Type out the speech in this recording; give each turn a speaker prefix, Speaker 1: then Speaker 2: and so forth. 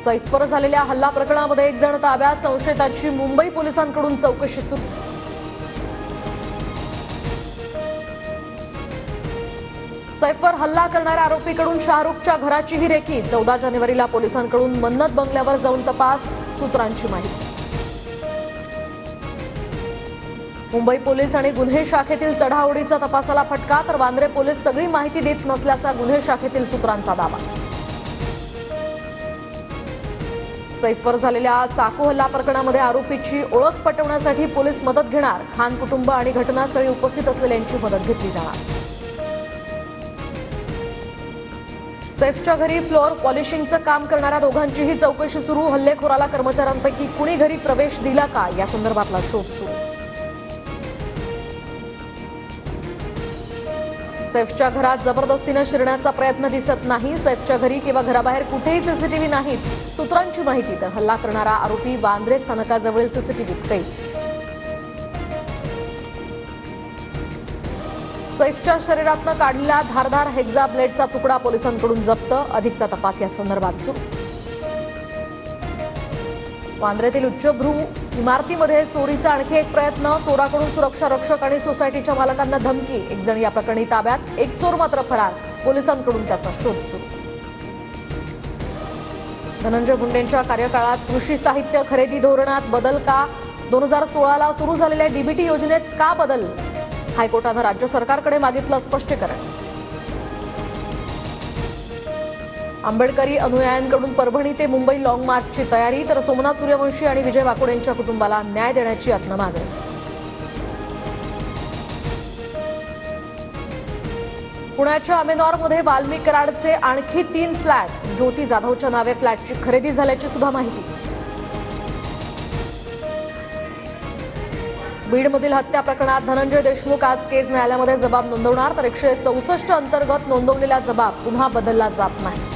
Speaker 1: सैफवर झालेल्या हल्ला प्रकरणामध्ये एक जण ताब्यात, संशयिताची मुंबई पोलिसांकडून चौकशी सुरू। सैफवर हल्ला करणाऱ्या आरोपीकडून शाहरुखच्या घराचीही रेकी। 14 जानेवारीला पोलिसांकडून मन्नत बंगल्यावर जाऊन तपास, सूत्रांची माहिती। मुंबई पोलीस आणि गुन्हे शाखेतील चढाओढीचा तपासाला फटका, तर वांद्रे पोलीस सगळी माहिती देत नसल्याचा गुन्हे शाखेतील सूत्रांचा दावा। सैफवर झालेल्या चाकू हल्ला प्रकरणामध्ये आरोपीची ओळख पटवण्यासाठी पोलीस मदत घेणार। खान कुटुंब आणि घटनास्थळी उपस्थित असलेल्यांची मदत घेतली जाणार। सैफच्या घरी फ्लोअर पॉलिशिंगचं काम करणाऱ्या दोघांचीही चौकशी सुरू। हल्लेखोराला कर्मचाऱ्यांपैकी कुणी घरी प्रवेश दिला का, या संदर्भातला शोध सुरू। सैफच्या घरात जबरदस्तीने शिरण्याचा प्रयत्न दिसत नाही। सैफच्या घरी किंवा घराबाहेर कुठेही सीसीटीव्ही नाहीत, सूत्रांची माहिती। तर हल्ला करणारा आरोपी वांद्रे स्थानकाजवळील सीसीटीव्हीत कैद। सैफच्या शरीरातनं काढलेला धारदार हेक्सा ब्लेडचा तुकडा पोलिसांकडून जप्त। अधिकचा तपास या संदर्भात सुरू। वांद्र्यातील उच्चभ्रू इमारतीमध्ये चोरीचा आणखी एक प्रयत्न। चोराकडून सुरक्षा रक्षक आणि सोसायटीच्या मालकांना धमकी। एक जण या प्रकरणी ताब्यात, एक चोर मात्र फरार। पोलिसांकडून त्याचा शोध सुरू। धनंजय मुंडेंच्या कार्यकाळात कृषी साहित्य खरेदी धोरणात बदल का? 2016ला सुरू झालेल्या डीबीटी योजनेत का बदल? हायकोर्टानं राज्य सरकारकडे मागितलं स्पष्टीकरण। आंबेडकरी अनुयायांकडून परभणी ते मुंबई लॉंग मार्चची तयारी, तर सोमनाथ सूर्यवंशी आणि विजय वाकोड यांच्या कुटुंबाला न्याय देण्याची यत्न मागणी। पुण्याच्या अमेनॉरमध्ये वाल्मिक कराडचे आणखी 3 फ्लॅट। ज्योती जाधवच्या नावे फ्लॅटची खरेदी झाल्याची सुद्धा माहिती। बीडमधील हत्या प्रकरणात धनंजय देशमुख आज केज न्यायालयामध्ये जबाब नोंदवणार, तर 164 अंतर्गत नोंदवलेला जबाब पुन्हा बदलला जात नाही।